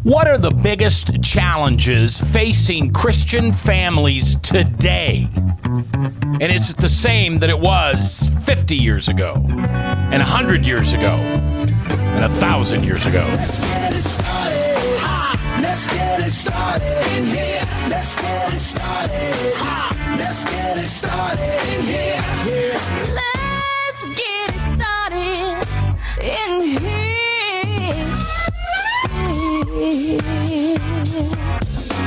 What are the biggest challenges facing Christian families today? And is it the same that it was 50 years ago, and 100 years ago, and 1,000 years ago? Let's get it started. Ha! Let's get it started in here. Let's get it started. Ha! Let's get it started in here. Yeah. Let's get it started in here.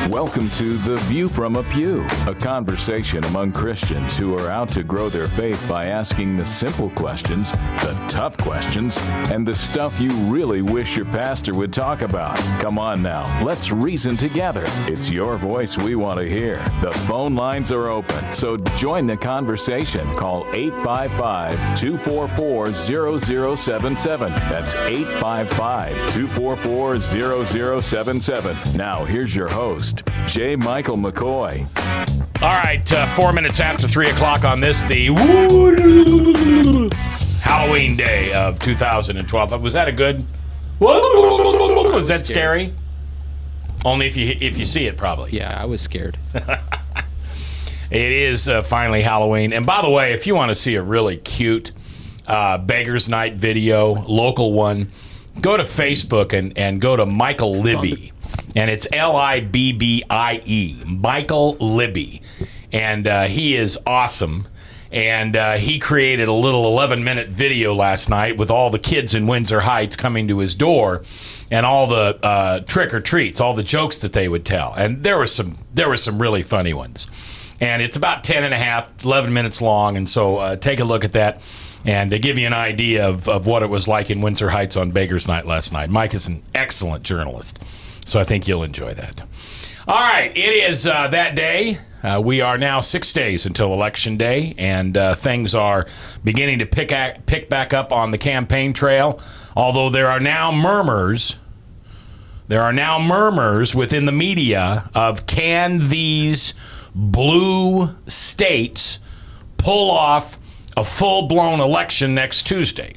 Welcome to The View from a Pew, a conversation among Christians who are out to grow their faith by asking the simple questions, the tough questions, and the stuff you really wish your pastor would talk about. Come on now, let's reason together. It's your voice we want to hear. The phone lines are open, so join the conversation. Call 855-244-0077. That's 855-244-0077. Now, here's your host, J. Michael McCoy. All right, 4 minutes after 3 o'clock on this, the Halloween day of 2012. Was that a good? Was that scary? Only if you see it, probably. Yeah, I was scared. It is finally Halloween. And by the way, if you want to see a really cute Beggars Night video, local one, go to Facebook and go to Michael Libby. And it's Libbyie, Michael Libby. And he is awesome. And he created a little 11-minute video last night with all the kids in Windsor Heights coming to his door and all the trick-or-treats, all the jokes that they would tell. And there were some really funny ones. And it's about 10 and a half, 11 minutes long. And so take a look at that and to give you an idea of what it was like in Windsor Heights on Beggars Night last night. Mike is an excellent journalist. So I think you'll enjoy that. All right, it is that day. We are now 6 days until Election Day, and things are beginning to pick back up on the campaign trail, although there are now murmurs within the media of can these blue states pull off a full-blown election next Tuesday.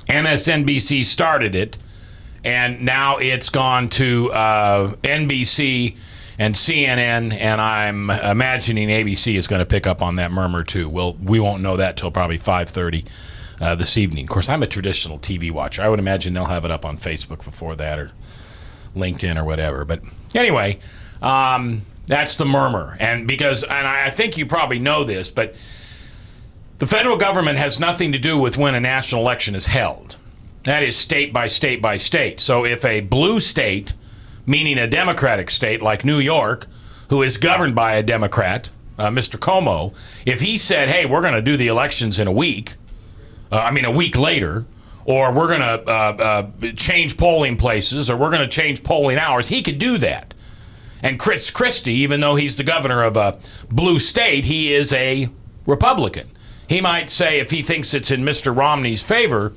MSNBC started it. And now it's gone to NBC and CNN, and I'm imagining ABC is going to pick up on that murmur too. We won't know that till probably 5:30 this evening. Of course, I'm a traditional TV watcher. I would imagine they'll have it up on Facebook before that or LinkedIn or whatever. But anyway, that's the murmur. And I think you probably know this, but the federal government has nothing to do with when a national election is held. That is state by state by state. So if a blue state, meaning a Democratic state like New York, who is governed by a Democrat, Mr. Cuomo, if he said, hey, we're going to do the elections in a week later, or we're going to change polling places, or we're going to change polling hours, he could do that. And Chris Christie, even though he's the governor of a blue state, he is a Republican. He might say, if he thinks it's in Mr. Romney's favor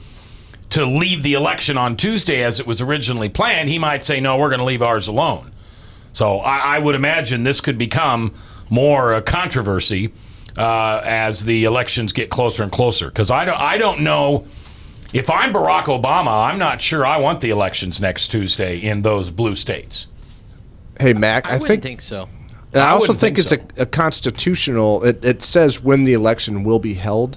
to leave the election on Tuesday as it was originally planned, he might say, no, we're going to leave ours alone. So I would imagine this could become more a controversy as the elections get closer and closer. Because I don't know, if I'm Barack Obama, I'm not sure I want the elections next Tuesday in those blue states. Hey, Mac, I wouldn't think so. And I also wouldn't think it's so. a constitutional. It says when the election will be held.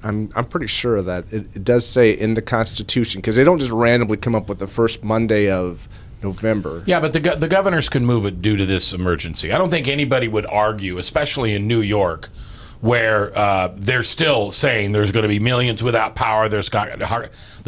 I'm pretty sure that it does say in the Constitution, because they don't just randomly come up with the first Monday of November. Yeah, but the governors can move it due to this emergency. I don't think anybody would argue, especially in New York, where they're still saying there's going to be millions without power. The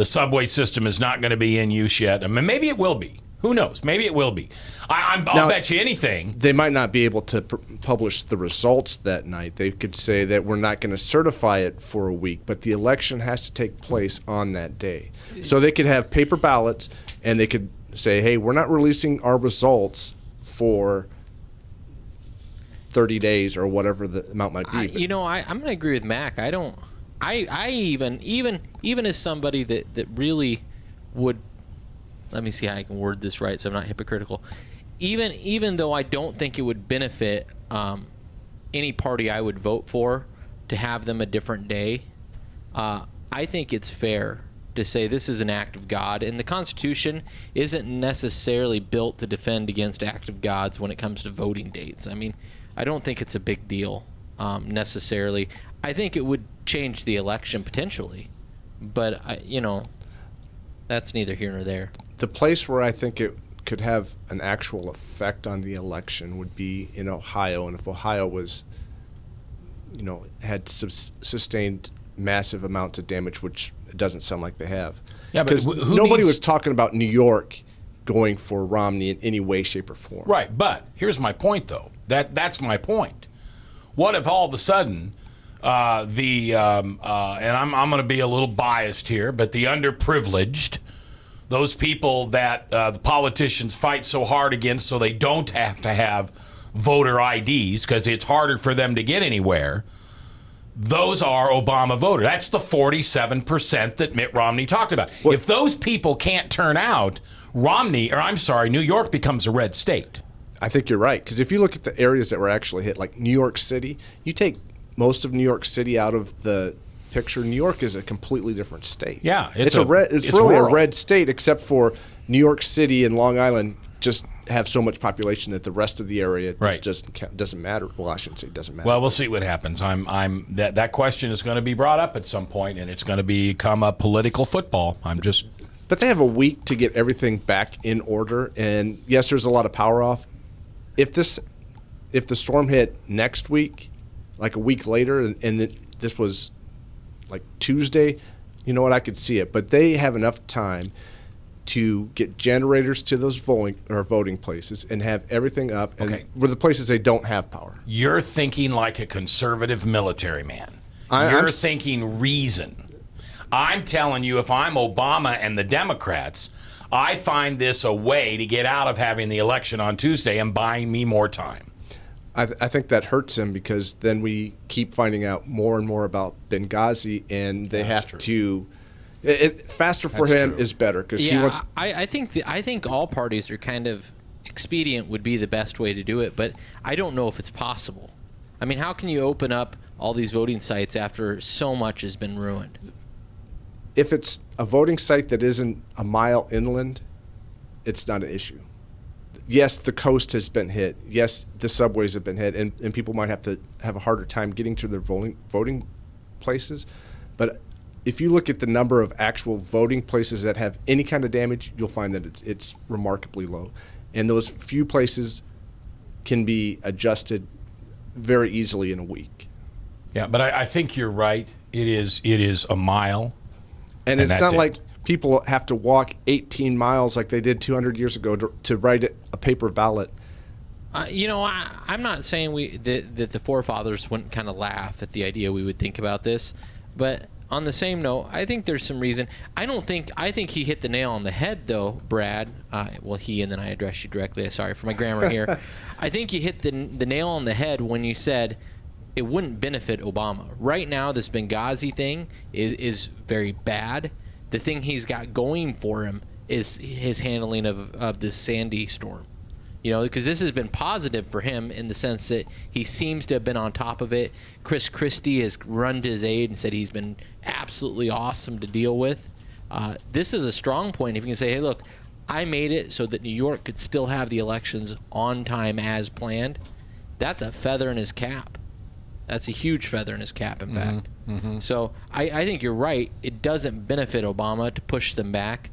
subway system is not going to be in use yet. I mean, maybe it will be. Who knows? Maybe it will be. I'll bet you anything. They might not be able to publish the results that night. They could say that we're not going to certify it for a week, but the election has to take place on that day. So they could have paper ballots, and they could say, hey, we're not releasing our results for 30 days or whatever the amount might be. I'm going to agree with Mac. I even as somebody that really would, let me see how I can word this right so I'm not hypocritical. Even though I don't think it would benefit any party I would vote for to have them a different day, I think it's fair to say this is an act of God, and the Constitution isn't necessarily built to defend against act of gods when it comes to voting dates. I mean, I don't think it's a big deal necessarily. I think it would change the election potentially, but that's neither here nor there. The place where I think it could have an actual effect on the election would be in Ohio, and if Ohio was, had sustained massive amounts of damage, which it doesn't sound like they have. Yeah, but because nobody was talking about New York going for Romney in any way, shape, or form. Right, but here's my point, though. That's my point. What if all of a sudden and I'm going to be a little biased here, but the underprivileged, those people that the politicians fight so hard against so they don't have to have voter IDs because it's harder for them to get anywhere, those are Obama voters. That's the 47% that Mitt Romney talked about. Well, if those people can't turn out, New York becomes a red state. I think you're right, because if you look at the areas that were actually hit, like New York City, you take most of New York City out of the picture. New York is a completely different state. Yeah, it's really rural. a red state, except for New York City and Long Island just have so much population that the rest of the area doesn't matter. Well, I shouldn't say it doesn't matter. Well, we'll see what happens. That question is going to be brought up at some point, and it's going to become a political football. But they have a week to get everything back in order, and yes, there's a lot of power off. If the storm hit next week, like a week later, and this was like Tuesday, you know what, I could see it. But they have enough time to get generators to those voting places and have everything up, and were the places they don't have power. You're thinking like a conservative military man. You're thinking reason. I'm telling you, if I'm Obama and the Democrats, I find this a way to get out of having the election on Tuesday and buying me more time. I think that hurts him, because then we keep finding out more and more about Benghazi, and they have to. Faster for him is better, because he wants. I think all parties are kind of expedient would be the best way to do it, but I don't know if it's possible. I mean, how can you open up all these voting sites after so much has been ruined? If it's a voting site that isn't a mile inland, it's not an issue. Yes, the coast has been hit. Yes, the subways have been hit, and people might have to have a harder time getting to their voting places. But if you look at the number of actual voting places that have any kind of damage, you'll find that it's remarkably low. And those few places can be adjusted very easily in a week. Yeah, but I think you're right. It is a mile. And it's not like people have to walk 18 miles like they did 200 years ago to write a paper ballot. I'm not saying that the forefathers wouldn't kind of laugh at the idea we would think about this, but on the same note, I think there's some reason. I think he hit the nail on the head, though, Brad. He, and then I addressed you directly. Sorry for my grammar here. I think you hit the nail on the head when you said it wouldn't benefit Obama. Right now, this Benghazi thing is very bad. The thing he's got going for him is his handling of this Sandy storm. Because this has been positive for him in the sense that he seems to have been on top of it. Chris Christie has run to his aid and said he's been absolutely awesome to deal with. This is a strong point if you can say, hey, look, I made it so that New York could still have the elections on time as planned. That's a feather in his cap. That's a huge feather in his cap, in fact. Mm-hmm. So I think you're right. It doesn't benefit Obama to push them back.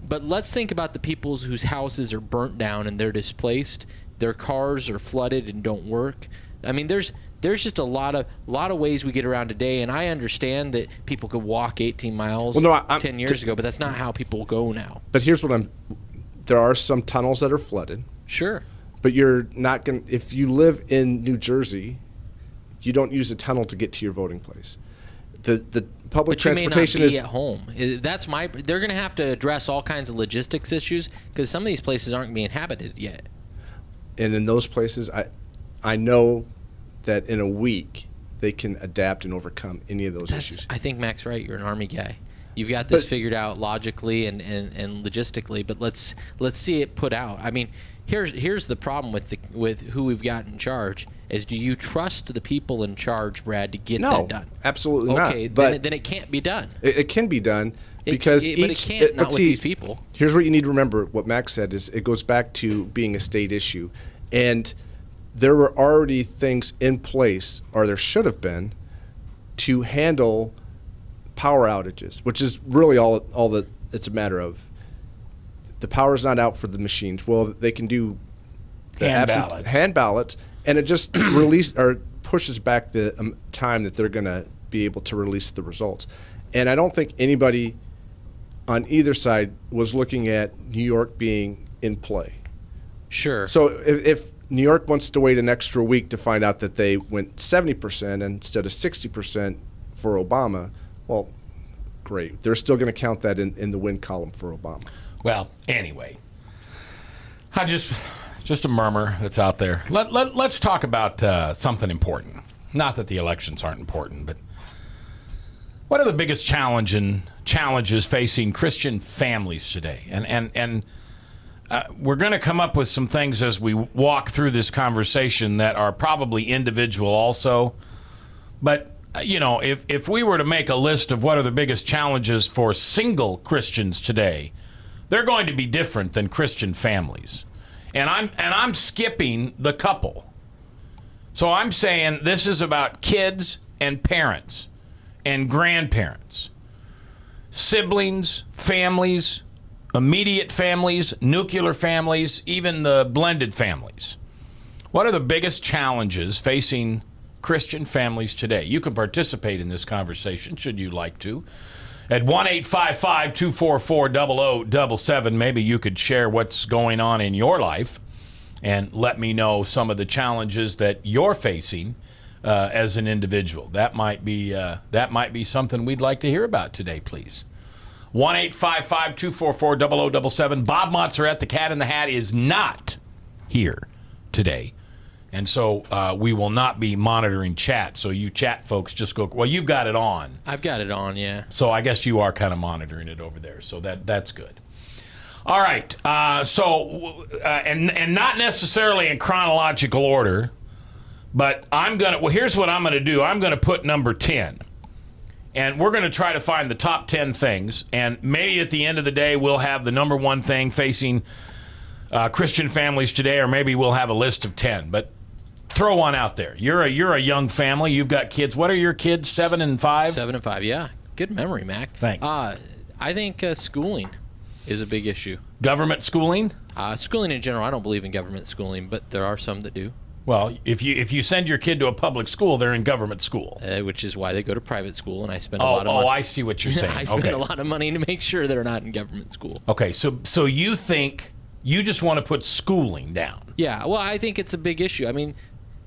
But let's think about the people whose houses are burnt down and they're displaced. Their cars are flooded and don't work. I mean, there's just a lot of ways we get around today, and I understand that people could walk 18 miles 10 years ago, but that's not how people go now. But here's what there are some tunnels that are flooded. Sure. But you're not going to, if you live in New Jersey, you don't use a tunnel to get to your voting place. The public transportation is at home. They're going to have to address all kinds of logistics issues because some of these places aren't being inhabited yet. And in those places, I know that in a week they can adapt and overcome any of those issues. I think Mac's right. You're an Army guy. You've got this figured out logically and logistically, but let's see it put out. I mean, here's the problem with who we've got in charge is do you trust the people in charge, Brad, to get No, that done? absolutely not. Okay, But then it can't be done. it can be done It because ca- but it can't, not with these people. Here's what you need to remember. What Max said is it goes back to being a state issue, and there were already things in place, or there should have been, to handle power outages, which is really all that it's a matter of. The power's not out for the machines. Well, they can do the hand ballots, and it just pushes back the time that they're going to be able to release the results. And I don't think anybody on either side was looking at New York being in play. Sure. So if New York wants to wait an extra week to find out that they went 70% instead of 60% for Obama, well, great. They're still going to count that in the win column for Obama. Well, anyway, I just a murmur that's out there. Let's talk about something important. Not that the elections aren't important, but what are the biggest challenges facing Christian families today? And we're going to come up with some things as we walk through this conversation that are probably individual also. But, if we were to make a list of what are the biggest challenges for single Christians today, they're going to be different than Christian families. And I'm skipping the couple. So I'm saying this is about kids and parents and grandparents, siblings, families, immediate families, nuclear families, even the blended families. What are the biggest challenges facing Christian families today? You can participate in this conversation, should you like to, at 1-855-244-0077. Maybe you could share what's going on in your life and let me know some of the challenges that you're facing as an individual. That might be something we'd like to hear about today, please. 1-855-244-0077. Bob Montserrat, the Cat in the Hat, is not here today. And so we will not be monitoring chat. So you chat folks just go, well, you've got it on. I've got it on, yeah. So I guess you are kind of monitoring it over there. So that's good. All right. And not necessarily in chronological order, but here's what I'm going to do. I'm going to put number 10. And we're going to try to find the top 10 things. And maybe at the end of the day, we'll have the number one thing facing Christian families today, or maybe we'll have a list of 10. But throw one out there. You're a young family. You've got kids. What are your kids, 7 and 5? 7 and 5, yeah. Good memory, Mac. Thanks. I think schooling is a big issue. Government schooling? Schooling in general, I don't believe in government schooling, but there are some that do. Well, if you send your kid to a public school, they're in government school. Which is why they go to private school, and I spend a lot of money. Oh, I see what you're saying. I spend a lot of money to make sure they're not in government school. Okay, so you think you just want to put schooling down? Yeah, well, I think it's a big issue. I mean,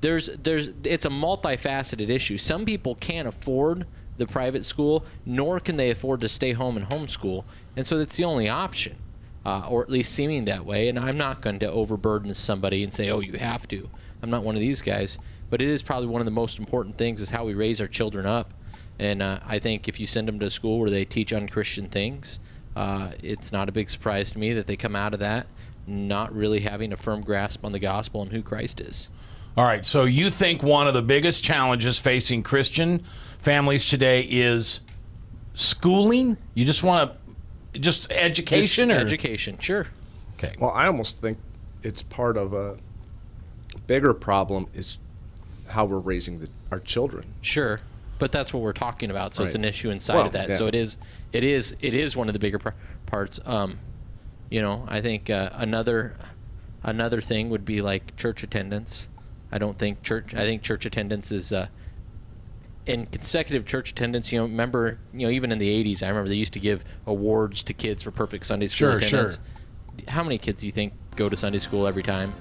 it's a multifaceted issue. Some people can't afford the private school, nor can they afford to stay home and homeschool, and so that's the only option, or at least seeming that way. And I'm not going to overburden somebody and say, oh, you have to. I'm not one of these guys, but it is probably one of the most important things is how we raise our children up. And I think if you send them to a school where they teach unchristian things, it's not a big surprise to me that they come out of that not really having a firm grasp on the gospel and who Christ is. All right, so you think one of the biggest challenges facing Christian families today is schooling? You just want education? Education, sure. Okay. Well, I almost think it's part of a bigger problem is how we're raising our children. Sure, but that's what we're talking about. So it's an issue inside of that. Yeah. So it is one of the bigger parts. I think another thing would be like church attendance. I think church attendance is in consecutive church attendance. Remember, even in the 80s, I remember they used to give awards to kids for perfect Sunday school attendance. Sure. How many kids do you think go to Sunday school every time?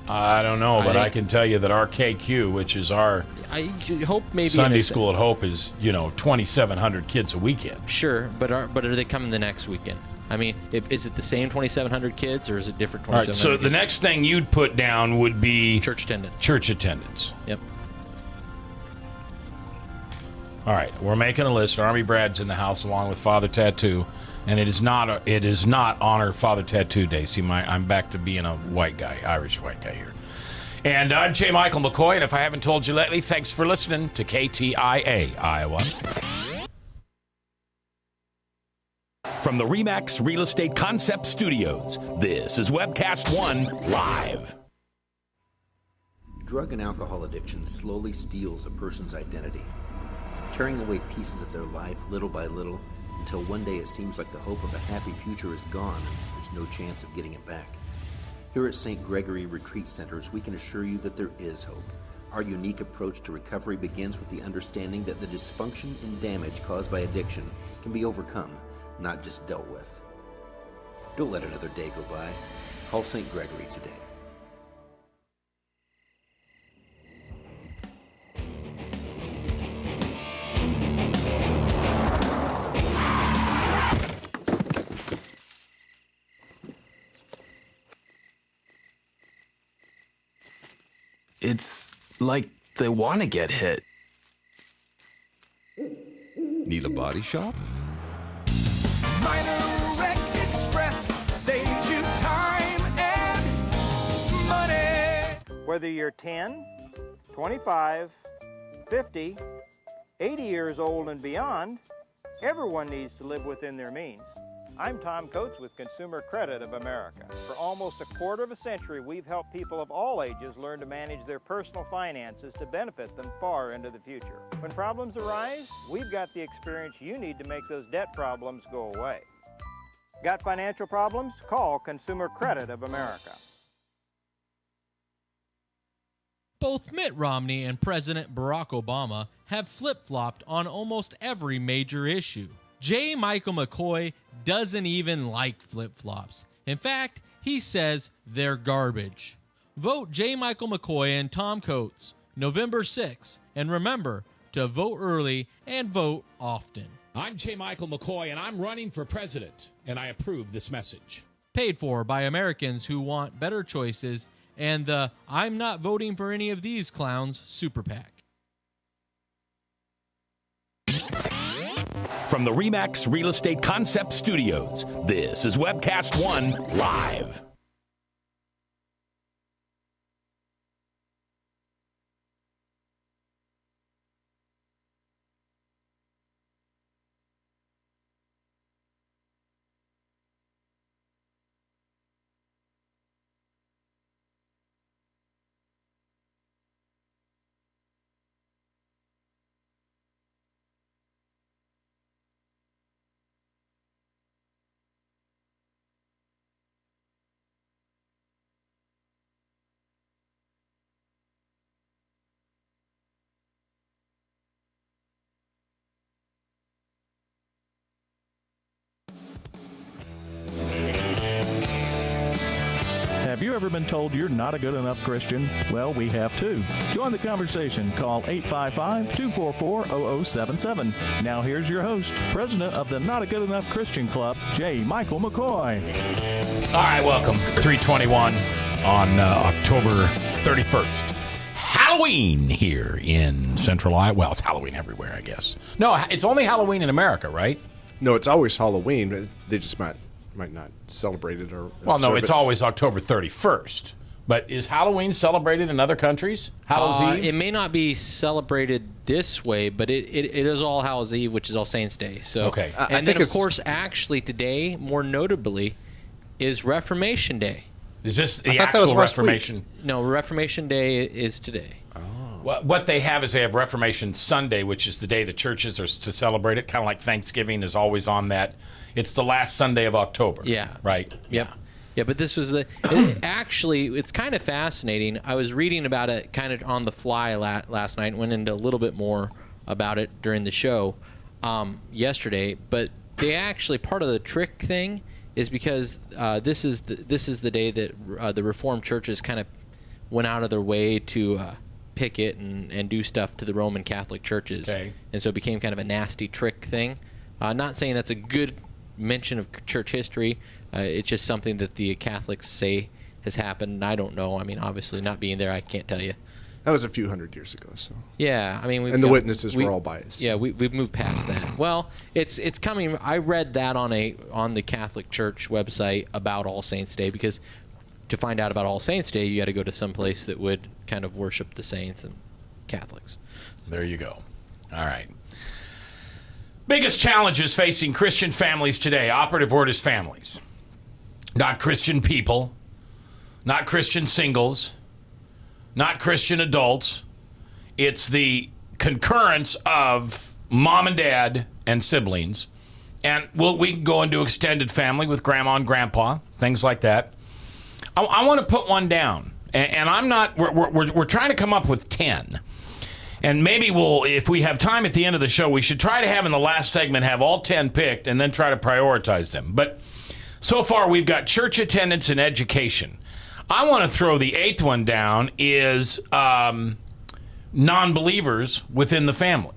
I don't know, but I can tell you that our KQ, which is our I hope maybe Sunday school at Hope, is 2,700 kids a weekend. Sure, but are they coming the next weekend? I mean, is it the same 2,700 kids, or is it different 2,700 All right, so kids? the next thing you'd put down would be Church attendance. Church attendance. Yep. All right, we're making a list. Army Brad's in the house along with Father Tattoo, and it is not Honor Father Tattoo Day. See, I'm back to being a white guy, Irish white guy here. And I'm J. Michael McCoy, and if I haven't told you lately, thanks for listening to KTIA Iowa. From the RE/MAX Real Estate Concept Studios, this is Webcast One Live. Drug and alcohol addiction slowly steals a person's identity, tearing away pieces of their life little by little until one day it seems like the hope of a happy future is gone and there's no chance of getting it back. Here at St. Gregory Retreat Centers, we can assure you that there is hope. Our unique approach to recovery begins with the understanding that the dysfunction and damage caused by addiction can be overcome, not just dealt with. Don't let another day go by. Call St. Gregory today. It's like they want to get hit. Need a body shop? Minor Wreck Express saves you time and money. Whether you're 10, 25, 50, 80 years old and beyond, everyone needs to live within their means. I'm Tom Coates with Consumer Credit of America. For almost a quarter of a century, we've helped people of all ages learn to manage their personal finances to benefit them far into the future. When problems arise, we've got the experience you need to make those debt problems go away. Got financial problems? Call Consumer Credit of America. Both Mitt Romney and President Barack Obama have flip-flopped on almost every major issue. J. Michael McCoy doesn't even like flip-flops. In fact, he says they're garbage. Vote J. Michael McCoy and Tom Coates November 6th, and remember to vote early and vote often. I'm J. Michael McCoy, and I'm running for president, and I approve this message. Paid for by Americans who want better choices and the I'm not voting for any of these clowns super PAC. From the RE/MAX Real Estate Concept Studios, this is Webcast One Live. Have you ever been told you're not a good enough Christian? Well, we have too. Join the conversation. Call 855-244-0077. Now here's your host, president of the Not a Good Enough Christian Club, J. Michael McCoy. All right, welcome. 321 on October 31st. Halloween here in Central Iowa. Well, it's Halloween everywhere, I guess. No, it's only Halloween in America, right? No, it's always Halloween. They just might not celebrate it or. Well, no, it's always October 31st. But is Halloween celebrated in other countries? Hallows Eve? It may not be celebrated this way, but it is All Hallows Eve, which is All Saints Day. So, okay. And then, of course, actually today, more notably, is Reformation Day. Is this the actual Reformation? No, Reformation Day is today. What they have is they have Reformation Sunday, which is the day the churches are to celebrate it, kind of like Thanksgiving is always on that. It's the last Sunday of October. Yeah. Right? Yep. Yeah, but this was actually, it's kind of fascinating. I was reading about it kind of on the fly last night and went into a little bit more about it during the show yesterday. But they actually, part of the trick thing is because this is the day that the Reformed churches kind of went out of their way to picket and do stuff to the Roman Catholic churches. Okay. And so it became kind of a nasty trick thing. Not saying that's a good mention of church history. It's just something that the Catholics say has happened. And I don't know. I mean, obviously, not being there, I can't tell you. That was a few hundred years ago. So. Yeah, I mean, the witnesses were all biased. Yeah, we've moved past that. Well, it's coming. I read that on the Catholic Church website about All Saints Day because to find out about All Saints Day, you got to go to some place that would kind of worship the saints and Catholics. There you go. All right. Biggest challenges facing Christian families today. Operative word is families. Not Christian people. Not Christian singles. Not Christian adults. It's the concurrence of mom and dad and siblings. And we can go into extended family with grandma and grandpa, things like that. I want to put one down. And I'm not, we're trying to come up with 10. And maybe if we have time at the end of the show, we should try to have in the last segment have all 10 picked and then try to prioritize them. But so far we've got church attendance and education. I want to throw the 8th one down is non-believers within the family.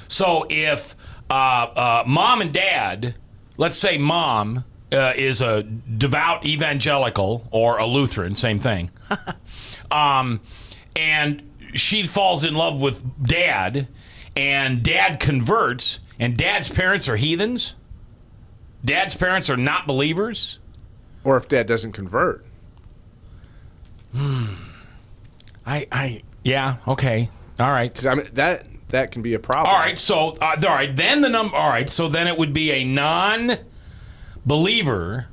So if mom and dad, let's say mom is a devout evangelical or a Lutheran, same thing, and she falls in love with dad, and dad converts, and dad's parents are heathens? Dad's parents are not believers? Or if dad doesn't convert. Yeah, okay. All right. Because I mean, that can be a problem. All right, so, then the number, all right, so then it would be a non-believer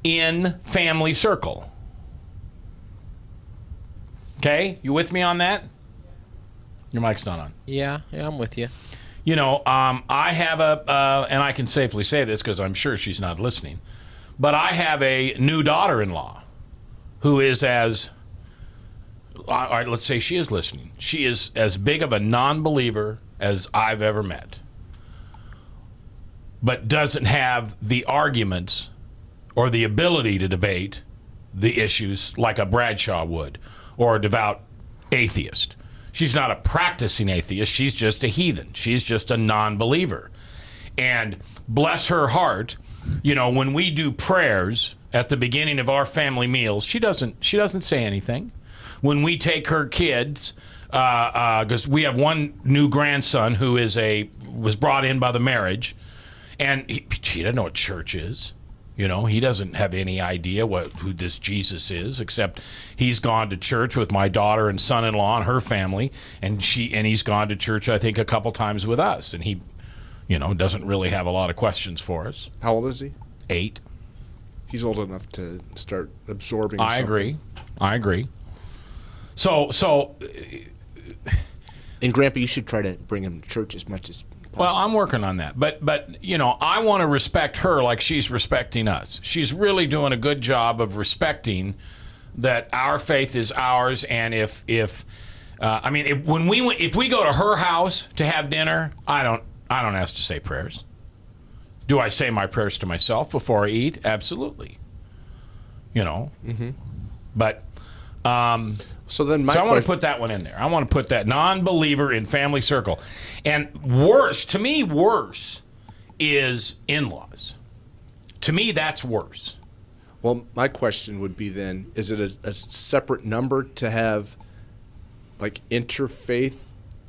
in family circle. Okay, you with me on that? Your mic's not on. Yeah, I'm with you. You know, I have and I can safely say this because I'm sure she's not listening, but I have a new daughter-in-law who is all right, let's say she is listening. She is as big of a non-believer as I've ever met, but doesn't have the arguments or the ability to debate the issues like a Bradshaw would, or a devout atheist. She's not a practicing atheist. She's just a heathen. She's just a non-believer. And bless her heart, you know, when we do prayers at the beginning of our family meals, she doesn't say anything. When we take her kids, because we have one new grandson who was brought in by the marriage, and he doesn't know what church is. You know, he doesn't have any idea who this Jesus is, except he's gone to church with my daughter and son-in-law and her family, and he's gone to church, I think, a couple times with us, and he, you know, doesn't really have a lot of questions for us. How old is he? 8. He's old enough to start absorbing I agree. So and Grandpa, you should try to bring him to church as much as possible. Well, I'm working on that. But you know, I want to respect her like she's respecting us. She's really doing a good job of respecting that our faith is ours. And if we go to her house to have dinner, I don't ask to say prayers. Do I say my prayers to myself before I eat? Absolutely. You know. Mm-hmm. But so I want to put that one in there. I want to put that non-believer in family circle. And worse is in-laws. To me, that's worse. Well, my question would be then, is it a separate number to have like interfaith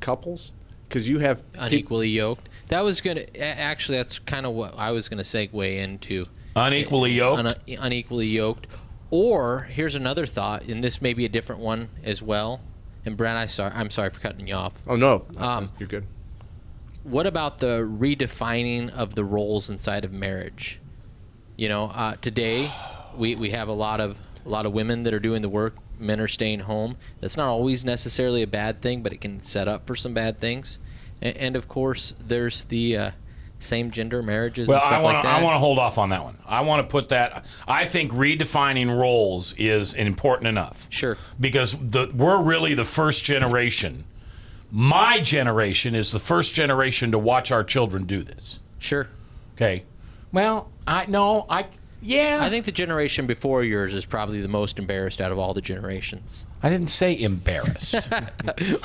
couples? Because you have unequally yoked. That's kind of what I was going to segue into. Unequally yoked? Unequally yoked. Or here's another thought, and this may be a different one as well. And Brent, I'm sorry for cutting you off. Oh no, you're good. What about the redefining of the roles inside of marriage? You know, today we have a lot of women that are doing the work. Men are staying home. That's not always necessarily a bad thing, but it can set up for some bad things. And of course, there's the same gender marriages and stuff like that. I want to hold off on that one. I want to put that. I think redefining roles is important enough. Sure. Because we're really the first generation. My generation is the first generation to watch our children do this. Sure. Okay. Well, I think the generation before yours is probably the most embarrassed out of all the generations. I didn't say embarrassed.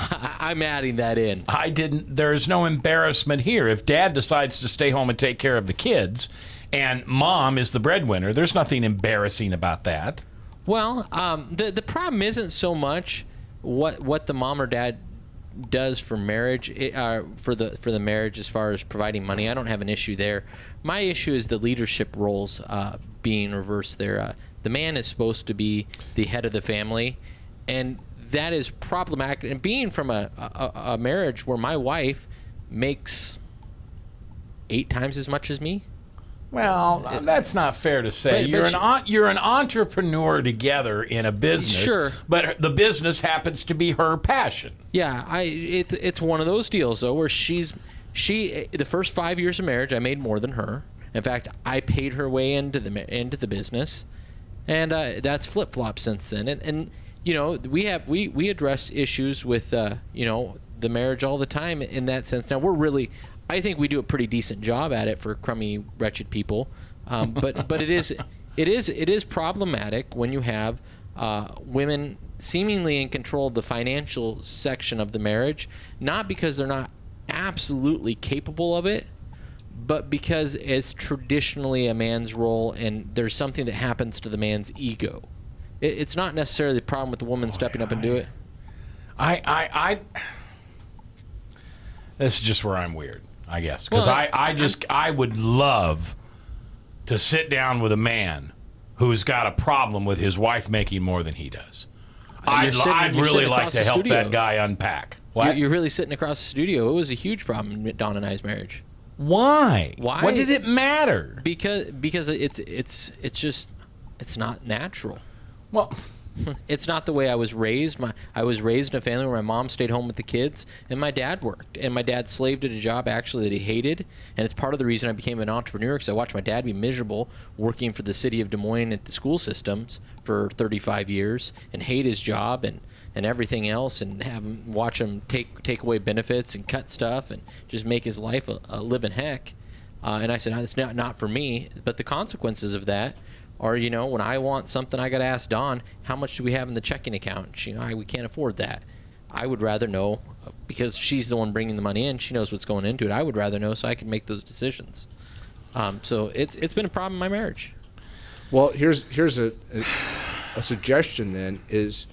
I'm adding that in. I didn't. There's no embarrassment here. If dad decides to stay home and take care of the kids and mom is the breadwinner, there's nothing embarrassing about that. Well, the problem isn't so much what the mom or dad does for marriage, for the marriage as far as providing money. I don't have an issue there. My issue is the leadership roles being reversed there. The man is supposed to be the head of the family, and that is problematic. And being from a marriage where my wife makes 8 times as much as me. Well, that's not fair to say. You're an entrepreneur together in a business, sure, but the business happens to be her passion. Yeah, it's one of those deals though, where the first 5 years of marriage, I made more than her. In fact, I paid her way into the business, and that's flip flop since then. And you know, we address issues with you know, the marriage all the time in that sense. Now I think we do a pretty decent job at it for crummy, wretched people, but it is problematic when you have women seemingly in control of the financial section of the marriage, not because they're not absolutely capable of it, but because it's traditionally a man's role, and there's something that happens to the man's ego. It's not necessarily the problem with the woman stepping up and do it. This is just where I'm weird, I guess, because I would love to sit down with a man who's got a problem with his wife making more than he does. I'd really like to help that guy unpack. What? You're really sitting across the studio. It was a huge problem in Don and I's marriage. Why? Why? What did it matter? Because it's not natural. Well, it's not the way I was raised. I was raised in a family where my mom stayed home with the kids and my dad worked. And my dad slaved at a job actually that he hated. And it's part of the reason I became an entrepreneur, because I watched my dad be miserable working for the city of Des Moines at the school systems for 35 years and hate his job and everything else, and watch him take away benefits and cut stuff and just make his life a living heck. And I said, it's not for me. But the consequences of that are, you know, when I want something, I got to ask Dawn, how much do we have in the checking account? We can't afford that. I would rather know, because she's the one bringing the money in. She knows what's going into it. I would rather know so I can make those decisions. So it's been a problem in my marriage. Well, here's a suggestion then is,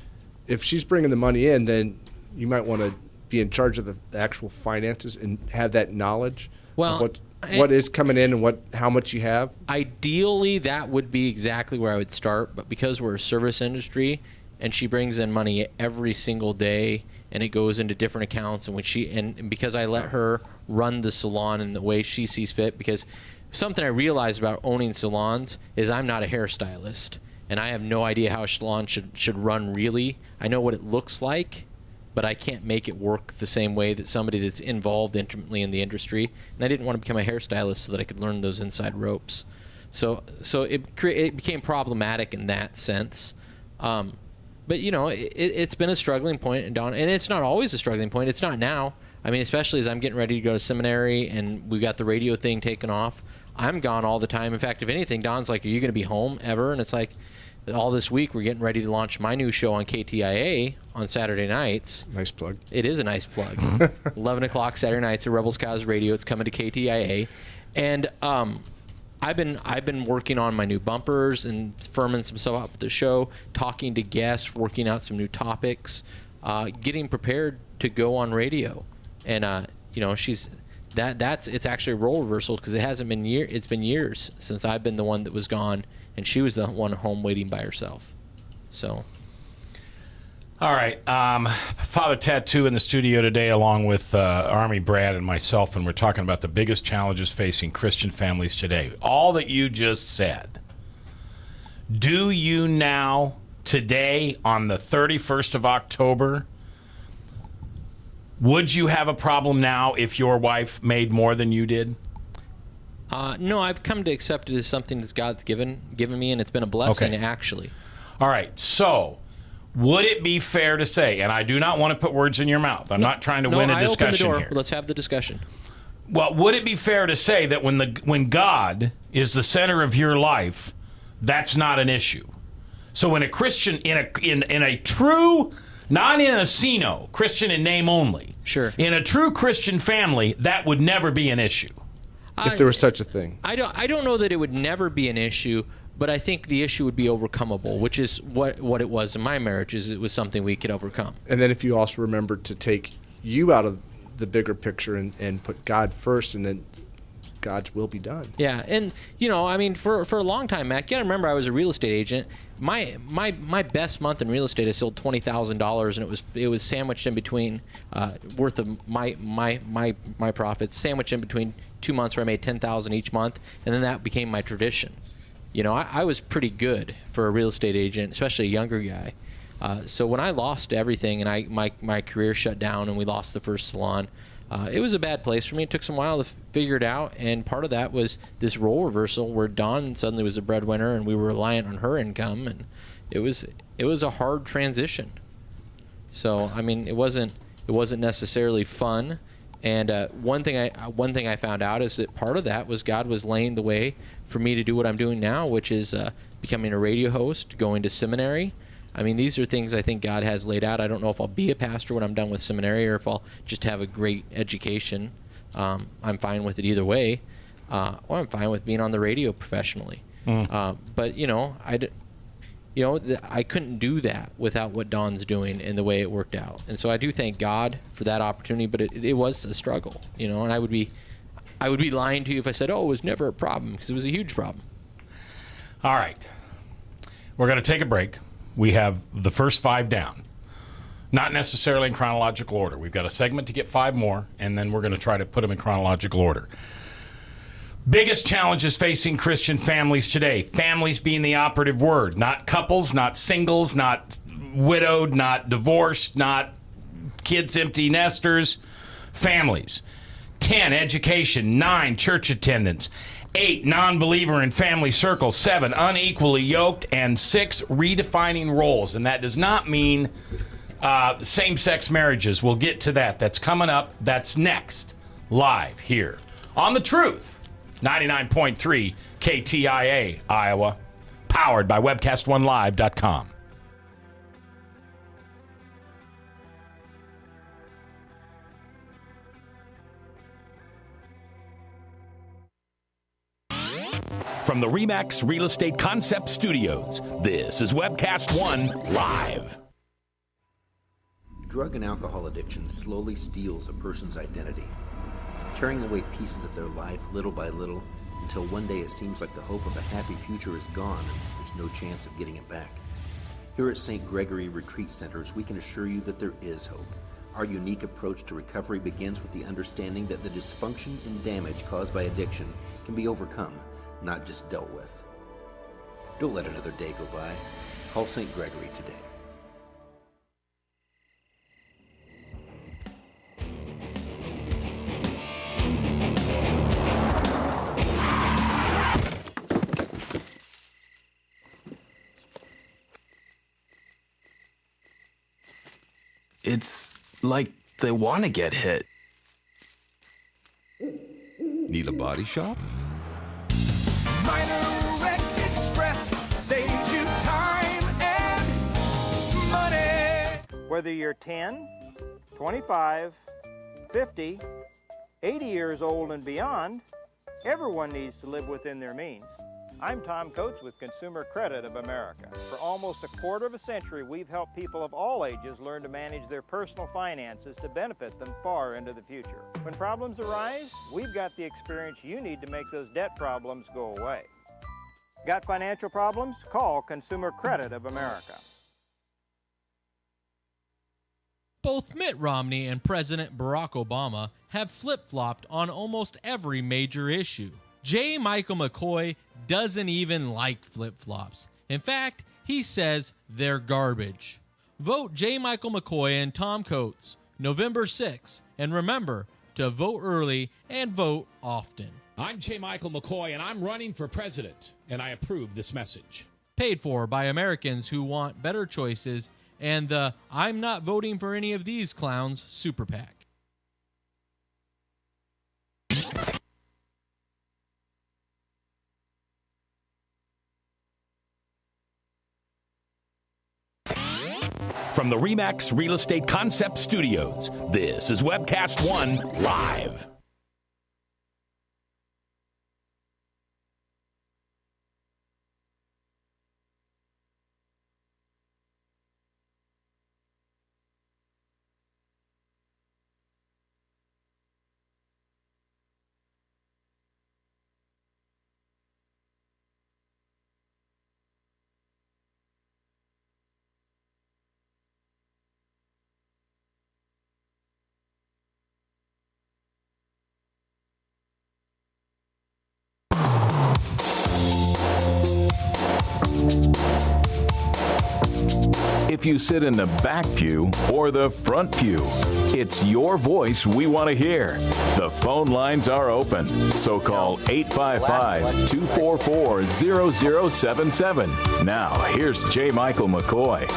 if she's bringing the money in, then you might want to be in charge of the actual finances and have that knowledge of what is coming in and how much you have. Ideally, that would be exactly where I would start, but because we're a service industry and she brings in money every single day and it goes into different accounts, and because I let her run the salon in the way she sees fit, because something I realized about owning salons is I'm not a hairstylist. And I have no idea how a salon should run really. I know what it looks like, but I can't make it work the same way that somebody that's involved intimately in the industry. And I didn't want to become a hairstylist so that I could learn those inside ropes. So it became problematic in that sense. But, you know, it's been a struggling point, and it's not always a struggling point. It's not now. I mean, especially as I'm getting ready to go to seminary and we've got the radio thing taken off. I'm gone all the time. In fact, if anything, Don's like, are you going to be home ever? And it's like, all this week we're getting ready to launch my new show on KTIA on Saturday nights. Nice plug. It is a nice plug. 11 o'clock Saturday nights at Rebels Cause Radio. It's coming to KTIA. And I've been working on my new bumpers and firming some stuff out for the show, talking to guests, working out some new topics, getting prepared to go on radio. And, you know, it's actually a role reversal, because it's been years since I've been the one that was gone and she was the one home waiting by herself. So all right, Father Tattoo in the studio today, along with Army Brad and myself, and we're talking about the biggest challenges facing Christian families today. All that you just said, do you now, today, on the 31st of October, would you have a problem now if your wife made more than you did? No, I've come to accept it as something that God's given me, and it's been a blessing, actually. All right, so would it be fair to say, and I do not want to put words in your mouth. I'm not trying to win a discussion open the door. here. Let's have the discussion. Well, would it be fair to say that when God is the center of your life, that's not an issue? So when a Christian, in a true, not in a casino, Christian in name only, sure, in a true Christian family, that would never be an issue. If there was such a thing. I don't know that it would never be an issue, but I think the issue would be overcomable, which is what it was in my marriage. Is it was something we could overcome. And then if you also remember to take you out of the bigger picture and put God first, and then God's will be done. Yeah, and I mean, for a long time, Mac, you got to remember I was a real estate agent. My best month in real estate, I sold $20,000, and it was sandwiched in between worth of my profits, sandwiched in between 2 months where I made $10,000 each month, and then that became my tradition. I was pretty good for a real estate agent, especially a younger guy. So when I lost everything and my career shut down and we lost the first salon, it was a bad place for me. It took some while to figure it out, and part of that was this role reversal where Dawn suddenly was a breadwinner and we were reliant on her income, and it was a hard transition. So I mean, it wasn't necessarily fun. And one thing I found out is that part of that was God was laying the way for me to do what I'm doing now, which is becoming a radio host, going to seminary. I mean, these are things I think God has laid out. I don't know if I'll be a pastor when I'm done with seminary or if I'll just have a great education. I'm fine with it either way, or I'm fine with being on the radio professionally. But I couldn't do that without what Dawn's doing and the way it worked out. And so I do thank God for that opportunity, but it was a struggle, and I would be lying to you if I said, oh, it was never a problem, because it was a huge problem. All right. We're going to take a break. We have the first 5 down. Not necessarily in chronological order. We've got a segment to get 5 more, and then we're going to try to put them in chronological order. Biggest challenges facing Christian families today. Families being the operative word. Not couples, not singles, not widowed, not divorced, not kids empty nesters. Families. 10, education. 9, church attendance. 8, non-believer in family circles. 7, unequally yoked. And 6, redefining roles. And that does not mean same-sex marriages. We'll get to that. That's coming up. That's next. Live here on The Truth. 99.3 KTIA, Iowa. Powered by WebcastOneLive.com. From the RE/MAX Real Estate Concept Studios, this is Webcast One Live. Drug and alcohol addiction slowly steals a person's identity, tearing away pieces of their life little by little until one day it seems like the hope of a happy future is gone and there's no chance of getting it back. Here at St. Gregory Retreat Centers, we can assure you that there is hope. Our unique approach to recovery begins with the understanding that the dysfunction and damage caused by addiction can be overcome, not just dealt with. Don't let another day go by. Call St. Gregory today. It's like they want to get hit. Need a body shop? Minor Wreck Express saves you time and money. Whether you're 10, 25, 50, 80 years old and beyond, everyone needs to live within their means. I'm Tom Coates with Consumer Credit of America. For almost a quarter of a century, we've helped people of all ages learn to manage their personal finances to benefit them far into the future. When problems arise, we've got the experience you need to make those debt problems go away. Got financial problems? Call Consumer Credit of America. Both Mitt Romney and President Barack Obama have flip-flopped on almost every major issue. J. Michael McCoy doesn't even like flip-flops. In fact, he says they're garbage. Vote J. Michael McCoy and Tom Coates November 6th, and remember to vote early and vote often. I'm J. Michael McCoy, and I'm running for president, and I approve this message. Paid for by Americans who want better choices and the I'm not voting for any of these clowns super PAC. From the RE/MAX Real Estate Concept Studios, this is Webcast One Live. if you sit in the back pew or the front pew. It's your voice we want to hear. The phone lines are open, so call 855-244-0077. Now, here's J. Michael McCoy.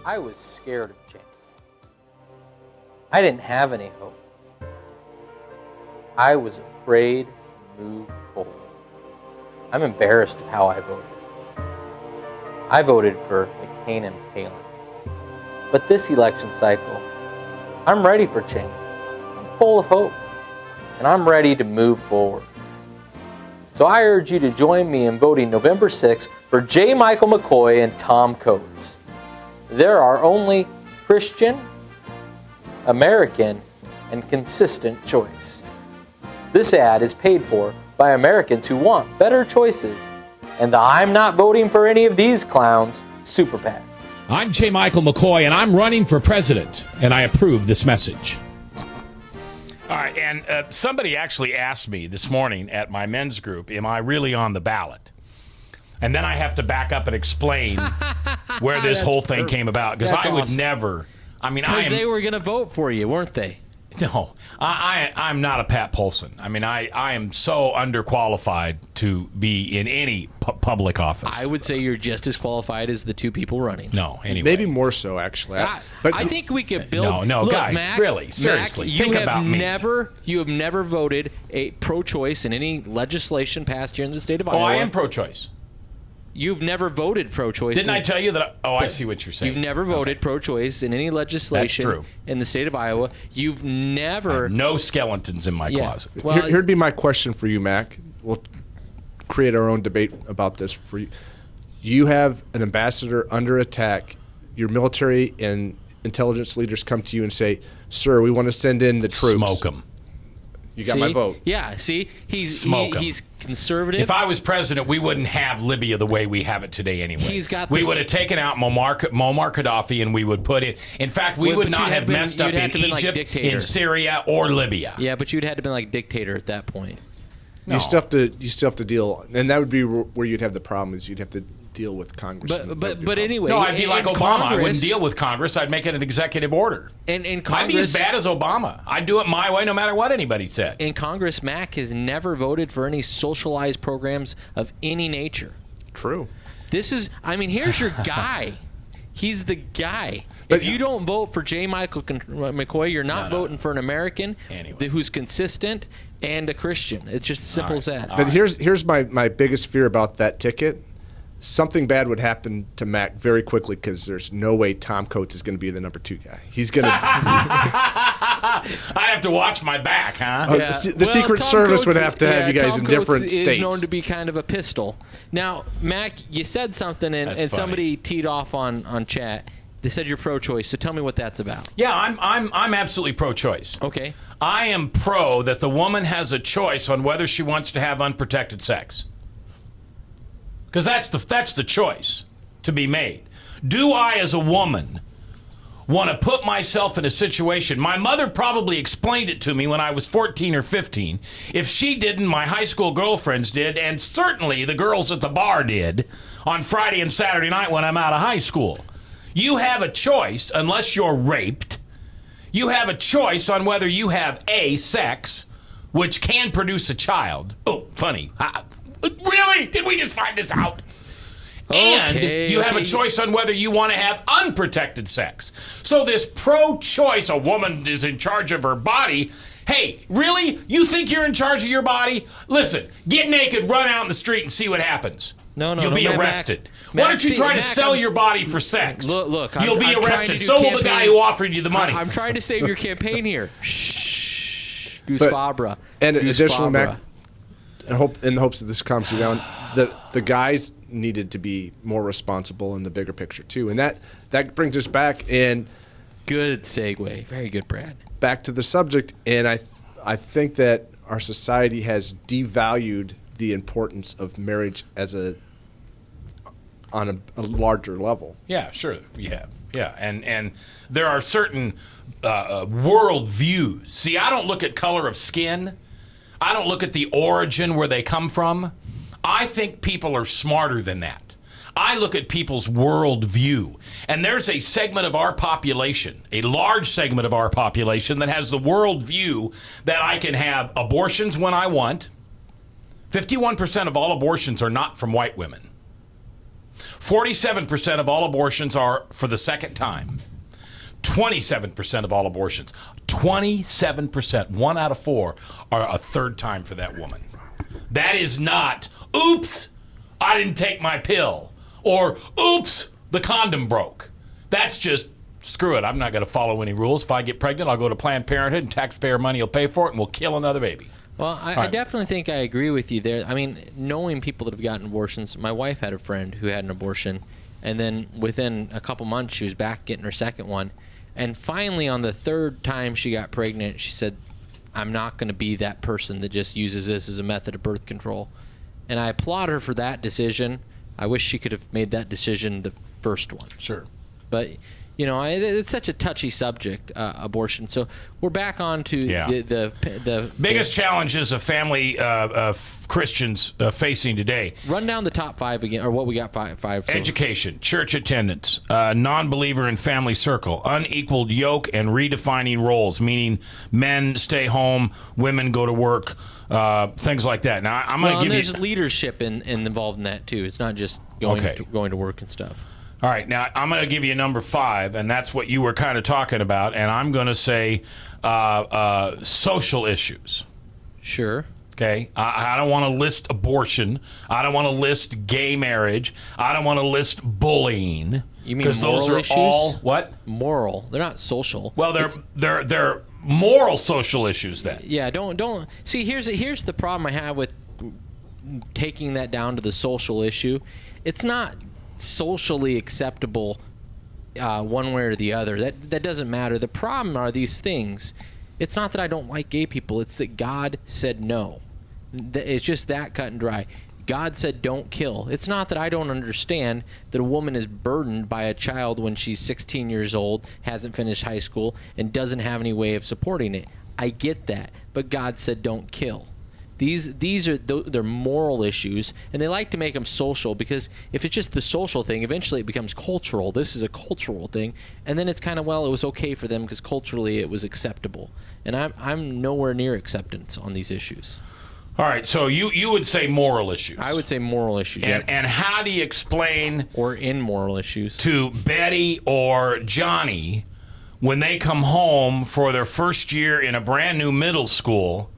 I was scared of change. I didn't have any hope. I was afraid to move forward. I'm embarrassed of how I voted. I voted for McCain and Palin. But this election cycle, I'm ready for change. I'm full of hope. And I'm ready to move forward. So I urge you to join me in voting November 6th for J. Michael McCoy and Tom Coates. There are only Christian, American, and consistent choice. This ad is paid for by Americans who want better choices and the I'm not voting for any of these clowns super PAC. I'm J. Michael McCoy, and I'm running for president, and I approve this message. All right, and somebody actually asked me this morning at my men's group, am I really on the ballot? And then I have to back up and explain where this whole thing came about, because I would never. I mean, because they were going to vote for you, weren't they? No, I'm not a Pat Polson. I mean, I am so underqualified to be in any public office. I would say you're just as qualified as the two people running. No, anyway. Maybe more so, actually. But I think we could build. No, look, guys, Mac, really, seriously, Mac, think about me. You have never voted a pro-choice in any legislation passed here in the state of Iowa. Oh, I am pro-choice. You've never voted pro-choice. Didn't I tell you that? I see what you're saying. You've never voted pro-choice in any legislation in the state of Iowa. You've never. No skeletons in my closet. Well, here'd be my question for you, Mac. We'll create our own debate about this for you. You have an ambassador under attack. Your military and intelligence leaders come to you and say, "Sir, we want to send in the troops." Smoke them. You got my vote. Yeah, see? He's conservative. If I was president, we wouldn't have Libya the way we have it today anyway. We would have taken out Muammar Gaddafi and we would put it. In fact, we would not have messed up in Egypt, in Syria, or Libya. Yeah, but you'd had to be like dictator at that point. No. You still have to deal, and that would be where you'd have the problem, is you'd have to deal with Congress. But anyway, no, I'd be like Obama. I wouldn't deal with Congress. I'd make it an executive order. And Congress, I'd be as bad as Obama. I'd do it my way, no matter what anybody said. In Congress, Mac has never voted for any socialized programs of any nature. True. Here's your guy. He's the guy. But if you don't vote for J. Michael McCoy, you're not voting for an American who's consistent and a Christian. It's just as simple as that. But here's my biggest fear about that ticket. Something bad would happen to Mac very quickly, because there's no way Tom Coates is going to be the number 2 guy. He's going to. I have to watch my back, huh? The Secret Service would have to have you guys in different states. Tom Coates is known to be kind of a pistol. Now, Mac, you said something, and somebody teed off on chat. They said you're pro-choice, so tell me what that's about. Yeah, I'm absolutely pro-choice. Okay. I am pro that the woman has a choice on whether she wants to have unprotected sex. Because that's the choice to be made. Do I, as a woman, want to put myself in a situation? My mother probably explained it to me when I was 14 or 15. If she didn't, my high school girlfriends did, and certainly the girls at the bar did on Friday and Saturday night when I'm out of high school. You have a choice, unless you're raped. You have a choice on whether you have sex, which can produce a child. Oh, funny. Really? Did we just find this out? And you have a choice on whether you want to have unprotected sex. So this pro-choice, a woman is in charge of her body. Hey, really? You think you're in charge of your body? Listen, get naked, run out in the street, and see what happens. No, You'll be arrested. Why don't you try to sell your body for sex? Look, you'll be arrested. So will the guy who offered you the money. I'm trying to save your campaign here. Shh, Goose Fabra. And additionally, Mac, in the hopes that this calms you down, the guys needed to be more responsible in the bigger picture too, and that brings us back. And good segue, very good, Brad. Back to the subject, and I think that our society has devalued the importance of marriage on a larger level. Yeah, sure, we have. Yeah, and there are certain world views. See, I don't look at color of skin. I don't look at the origin where they come from. I think people are smarter than that. I look at people's worldview, and there's a segment of our population, a large segment of our population, that has the worldview that I can have abortions when I want. 51% of all abortions are not from white women. 47% of all abortions are for the second time. 27% of all abortions, 27%, 1 out of 4, are a third time for that woman. That is not, oops, I didn't take my pill, or oops, the condom broke. That's just, screw it, I'm not going to follow any rules. If I get pregnant, I'll go to Planned Parenthood, and taxpayer money will pay for it, and we'll kill another baby. Well, I definitely think I agree with you there. I mean, knowing people that have gotten abortions, my wife had a friend who had an abortion, and then within a couple months, she was back getting her second one. And finally, on the third time she got pregnant, she said, I'm not going to be that person that just uses this as a method of birth control. And I applaud her for that decision. I wish she could have made that decision the first one. Sure. But, you know, it's such a touchy subject, abortion. So we're back on to the biggest challenges of family Christians facing today. Run down the top 5 again, or what we got five. So. Education, church attendance, non-believer in family circle, unequaled yoke, and redefining roles, meaning men stay home, women go to work, things like that. Now, I'm going to give you... there's leadership involved in that, too. It's not just going to work and stuff. All right, now I'm going to give you number 5, and that's what you were kind of talking about, and I'm going to say social issues. Sure. Okay? I don't want to list abortion. I don't want to list gay marriage. I don't want to list bullying. You mean moral those are issues? all what? Moral. They're not social. Well, they're moral social issues then. Yeah, don't see. Here's the problem I have with taking that down to the social issue. It's not socially acceptable one way or the other. That doesn't matter. The problem are these things. It's not that I don't like gay people. It's that God said no. It's just that cut and dry. God said don't kill. It's not that I don't understand that a woman is burdened by a child when she's 16 years old, hasn't finished high school, and doesn't have any way of supporting it. I get that. But God said don't kill. These are they're moral issues, and they like to make them social, because if it's just the social thing, eventually it becomes cultural. This is a cultural thing, and then it's kind of, well, it was okay for them because culturally it was acceptable. And I'm nowhere near acceptance on these issues. All right, so you would say moral issues. I would say moral issues. And how do you explain or immoral issues to Betty or Johnny when they come home for their first year in a brand new middle school,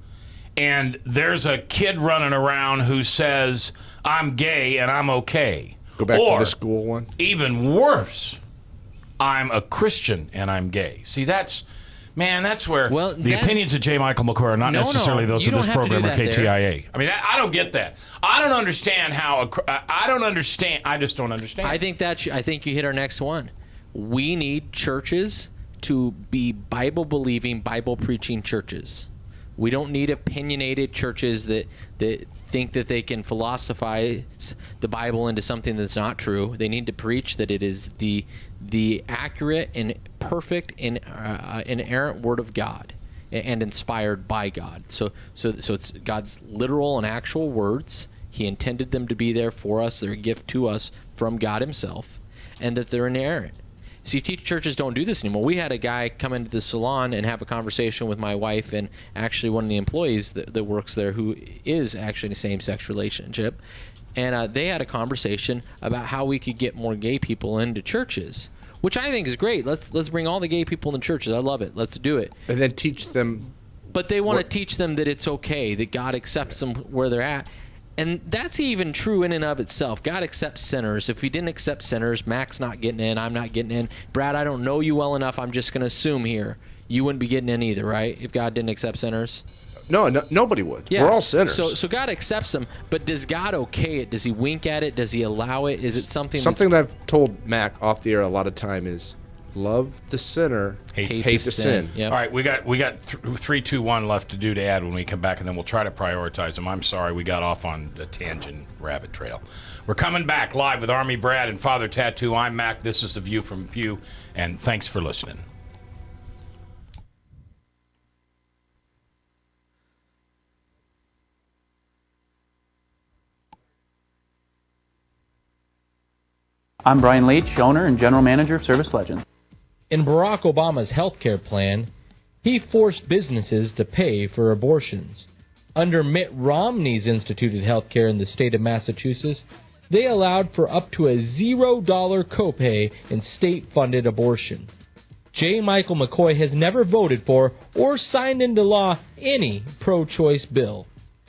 and there's a kid running around who says, I'm gay and I'm okay? Go back to the school one. Even worse, I'm a Christian and I'm gay. See, that's where the opinions of J. Michael McCoy are not necessarily those of this program or KTIA. I mean, I don't get that. I don't understand how. I don't understand. I just don't understand. I think you hit our next one. We need churches to be Bible-believing, Bible-preaching churches. We don't need opinionated churches that think that they can philosophize the Bible into something that's not true. They need to preach that it is the accurate and perfect and inerrant Word of God and inspired by God. So it's God's literal and actual words. He intended them to be there for us. They're a gift to us from God Himself, and that they're inerrant. See, churches don't do this anymore. We had a guy come into the salon and have a conversation with my wife and actually one of the employees that works there, who is actually in a same-sex relationship. And they had a conversation about how we could get more gay people into churches, which I think is great. Let's bring all the gay people into churches. I love it. Let's do it. And then teach them. But they want to teach them that it's okay, that God accepts them where they're at. And that's even true in and of itself. God accepts sinners. If He didn't accept sinners, Mac's not getting in, I'm not getting in. Brad, I don't know you well enough. I'm just going to assume here you wouldn't be getting in either, right? If God didn't accept sinners? No, nobody would. Yeah. We're all sinners. So God accepts them, but does God okay it? Does He wink at it? Does He allow it? Is it something that I've told Mac off the air a lot of time is love the sinner, hate the sin. Yep. All right, we got 3, 2, 1 left to add when we come back, and then we'll try to prioritize them. I'm sorry, we got off on a tangent rabbit trail. We're coming back live with Army Brad and Father Tattoo. I'm Mac. This is The View from Pew, and thanks for listening. I'm Brian Leach, owner and general manager of Service Legends. In Barack Obama's health care plan, he forced businesses to pay for abortions. Under Mitt Romney's instituted health care in the state of Massachusetts, they allowed for up to a $0 copay in state-funded abortion. J. Michael McCoy has never voted for or signed into law any pro-choice bill.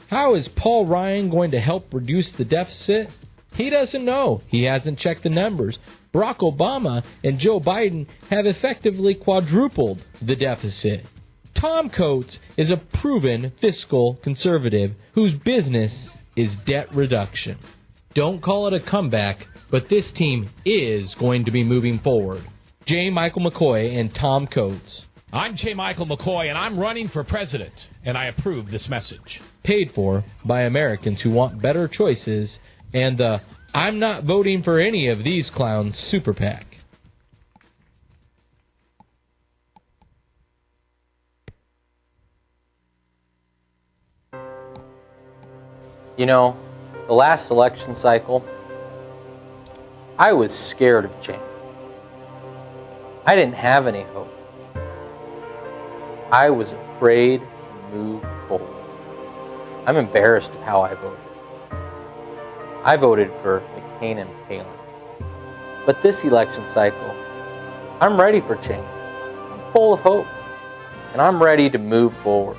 How is Paul Ryan going to help reduce the deficit? He doesn't know. He hasn't checked the numbers. Barack Obama and Joe Biden have effectively quadrupled the deficit. Tom Coates is a proven fiscal conservative whose business is debt reduction. Don't call it a comeback, but this team is going to be moving forward. J. Michael McCoy and Tom Coates. I'm J. Michael McCoy, and I'm running for president, and I approve this message. Paid for by Americans who want better choices and the I'm not voting for any of these clowns super PAC. You know, the last election cycle, I was scared of change. I didn't have any hope. I was afraid to move forward. I'm embarrassed of how I voted. I voted for McCain and Palin. But this election cycle, I'm ready for change. I'm full of hope, and I'm ready to move forward.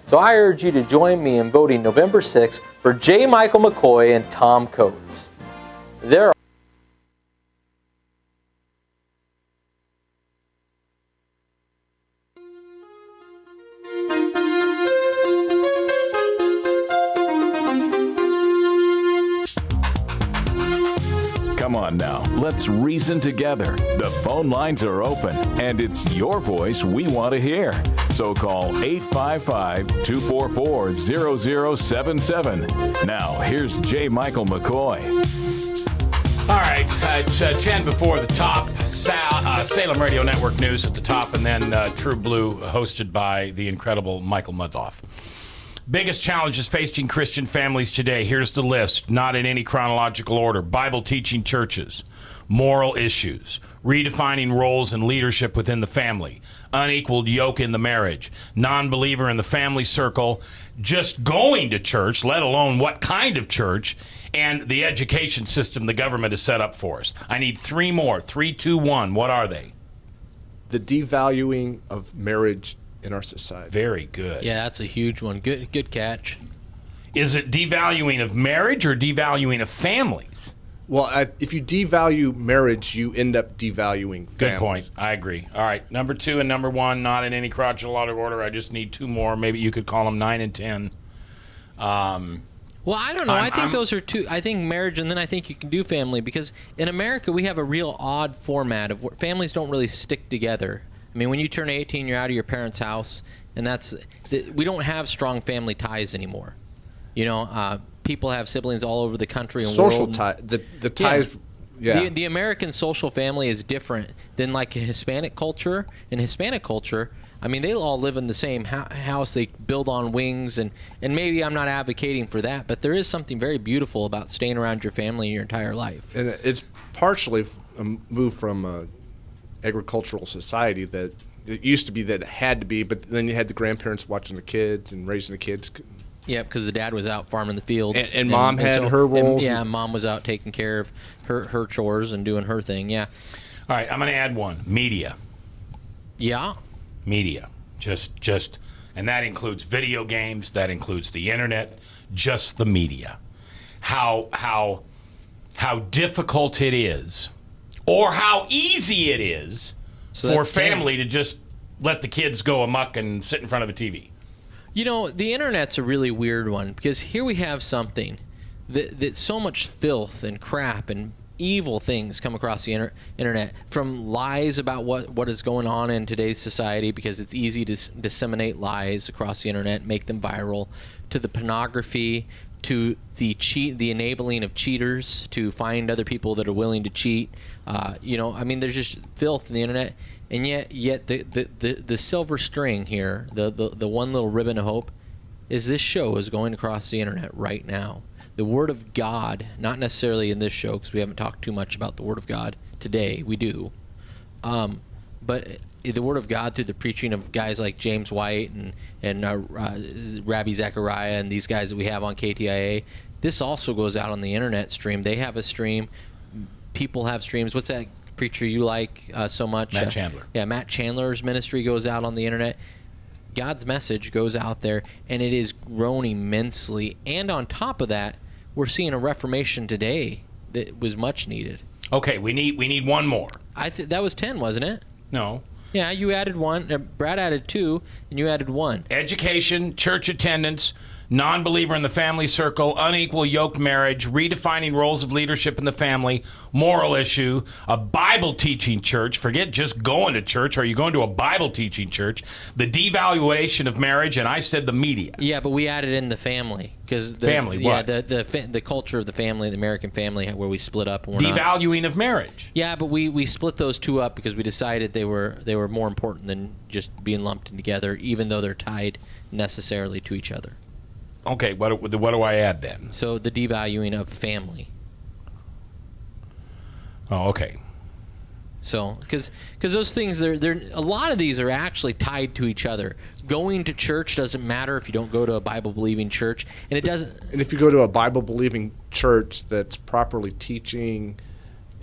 So I urge you to join me in voting November 6th for J. Michael McCoy and Tom Coates. There are Come on now, let's reason together. The phone lines are open, and it's your voice we want to hear. So call 855-244-0077. Now, here's J. Michael McCoy. All right, it's 10 before the top. Salem Radio Network News at the top, and then True Blue, hosted by the incredible Michael Mudloff. Biggest challenges facing Christian families today. Here's the list, not in any chronological order. Bible teaching churches, moral issues, redefining roles and leadership within the family, unequaled yoke in the marriage, non-believer in the family circle, just going to church, let alone what kind of church, and the education system the government has set up for us. I need three more. 3, 2, 1. What are they? The devaluing of marriage in our society. Very good. Yeah, that's a huge one. Good catch. Is it devaluing of marriage or devaluing of families? Well, if you devalue marriage, you end up devaluing families. Good point. I agree. All right, number 2 and number 1, not in any chronological order. I just need 2 more. Maybe you could call them 9 and 10. Well, I don't know. I think those are two. I think marriage, and then I think you can do family, because in America we have a real odd format of where families don't really stick together. I mean, when you turn 18, you're out of your parents' house, and we don't have strong family ties anymore. You know, people have siblings all over the country and social world. ties. The ties. Yeah. The American social family is different than like a Hispanic culture. In Hispanic culture, I mean, they all live in the same house. They build on wings, and maybe I'm not advocating for that, but there is something very beautiful about staying around your family your entire life. And it's partially a move from agricultural society that it used to be that it had to be, but then you had the grandparents watching the kids and raising the kids. Yeah, because the dad was out farming the fields. And mom had her roles. Mom was out taking care of her chores and doing her thing, yeah. All right, I'm going to add one. Media. Yeah. Media. Just, and that includes video games, that includes the internet, just the media. How difficult it is, or how easy it is for family to just let the kids go amok and sit in front of a TV. You know, the internet's a really weird one, because here we have something that so much filth and crap and evil things come across the internet, from lies about what is going on in today's society, because it's easy to disseminate lies across the internet, make them viral, to the pornography, to the enabling of cheaters to find other people that are willing to cheat. You know, I mean, there's just filth in the internet, and yet the silver string here, the one little ribbon of hope, is this show is going across the internet right now. the Word of God, not necessarily in this show because we haven't talked too much about the Word of God today. We do. But the Word of God through the preaching of guys like James White and Rabbi Zechariah and these guys that we have on KTIA, this also goes out on the internet stream. They have a stream. People have streams. What's that preacher you like so much? Matt Chandler. Yeah, Matt Chandler's ministry goes out on the internet. God's message goes out there, and it is grown immensely. And on top of that, we're seeing a reformation today that was much needed. Okay, we need one more. That was 10, wasn't it? No. Yeah, you added 1. Brad added 2, and you added 1. Education, church attendance, non-believer in the family circle, unequal yoked marriage, redefining roles of leadership in the family, moral issue, a Bible teaching church. Forget just going to church. Are you going to a Bible teaching church? The devaluation of marriage, and I said the media. Yeah, but we added in the family because family. Yeah, what? the culture of the family, the American family, where we split up. And Devaluing of marriage. Yeah, but we split those two up because we decided they were more important than just being lumped together, even though they're tied necessarily to each other. Okay, what do I add then? So the devaluing of family. Oh, okay. So, because those things, they're a lot of these are actually tied to each other. Going to church doesn't matter if you don't go to a Bible-believing church, and it doesn't. And if you go to a Bible-believing church that's properly teaching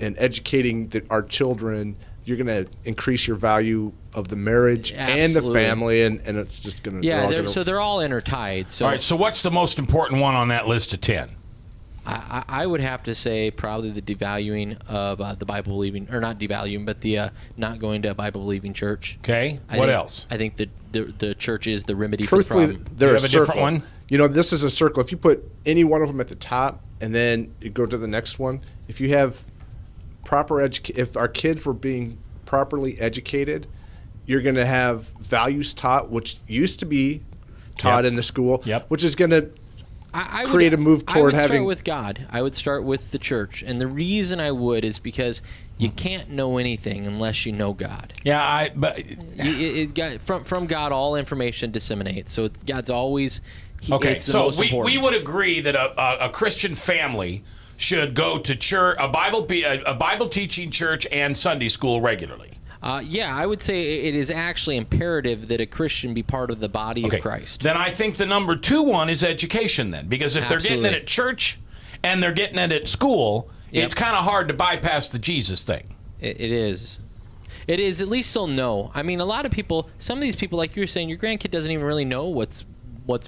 and educating our children, you're going to increase your value of the marriage and the family, and it's just going to... Yeah, so they're all intertied. So. All right, so what's the most important one on that list of 10? I would have to say probably the devaluing of the Bible-believing, or not devaluing, but the not going to a Bible-believing church. Okay, what else? I think the church is the remedy Truthfully, for the problem. they're a different one? You know, this is a circle. If you put any one of them at the top and then you go to the next one, if you have proper if our kids were being properly educated, you're going to have values taught, which used to be taught in the school, which is going to create a move toward having... I would start with God. I would start with the church. And the reason I would is because you can't know anything unless you know God. Yeah, from God, all information disseminates. So God's always... Okay, it's the so most important. we would agree that a Christian family should go to church, a Bible teaching church and Sunday school regularly. Yeah, I would say it is actually imperative that a Christian be part of the body of Christ. Then I think the number 2 one is education then, because if they're getting it at church and they're getting it at school, it's kind of hard to bypass the Jesus thing. It is. It is. At least they'll know. I mean, a lot of people, some of these people, like you were saying, your grandkid doesn't even really know what's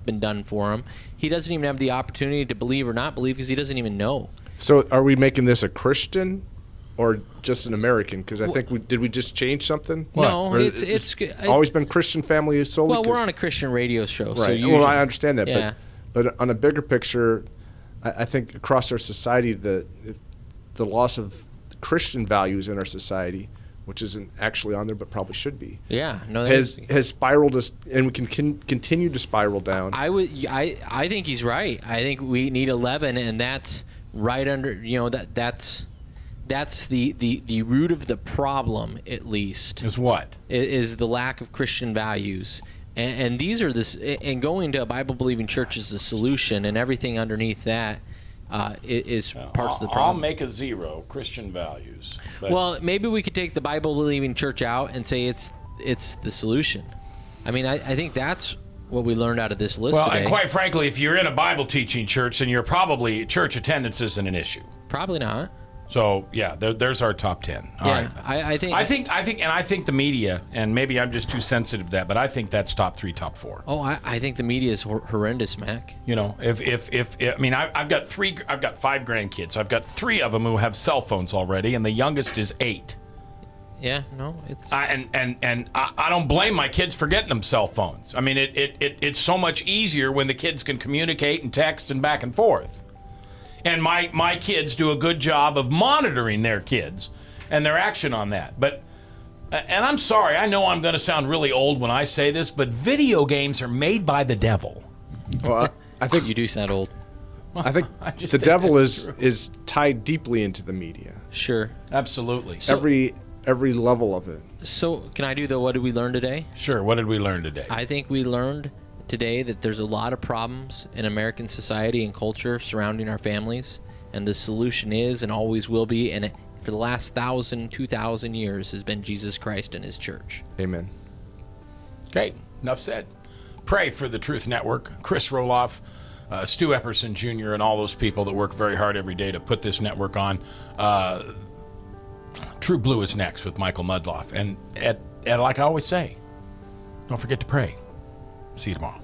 been done for him. He doesn't even have the opportunity to believe or not believe because he doesn't even know. So are we making this a Christian or just an American? Because I think did we just change something? No, it's always been Christian family solely. Well, we're on a Christian radio show, right? So Well, I understand that, but on a bigger picture, I think across our society, the loss of Christian values in our society, which isn't actually on there but probably should be. Yeah, no, has spiraled us, and we can continue to spiral down. I think he's right. I think we need 11, and that's right under. That's the root of the problem. At least is what is the lack of Christian values, and these are this. And going to a Bible believing church is the solution, and everything underneath that. Is parts of the problem. I'll make a 0, Christian values. Well, maybe we could take the Bible-believing church out and say it's the solution. I mean, I think that's what we learned out of this list today. And quite frankly, if you're in a Bible-teaching church, then you're probably church attendance isn't an issue. Probably not. So yeah, there's our top 10. All right. I think the media, and maybe I'm just too sensitive to that, but I think that's top 3, top 4. Oh, I think the media is horrendous, Mac. You know, if I mean, I've got 5 grandkids. I've got 3 of them who have cell phones already, and the youngest is 8. Yeah, no, it's and I don't blame my kids for getting them cell phones. I mean, it's so much easier when the kids can communicate and text and back and forth. And my kids do a good job of monitoring their kids and their action on that. But, and I'm sorry, I know I'm going to sound really old when I say this, but video games are made by the devil. Well, I think you do sound old. I think the devil is tied deeply into the media. Sure, absolutely. So, every level of it. So, can I do the what did we learn today? Sure. What did we learn today? I think we learned today that there's a lot of problems in American society and culture surrounding our families, and the solution is and always will be, and it, for the last 2,000 years, has been Jesus Christ and his church. Amen. Okay, enough said. Pray for the Truth Network, Chris Roloff, Stu Epperson Jr., and all those people that work very hard every day to put this network on. True Blue is next with Michael Mudloff. And at like I always say, don't forget to pray. See you tomorrow.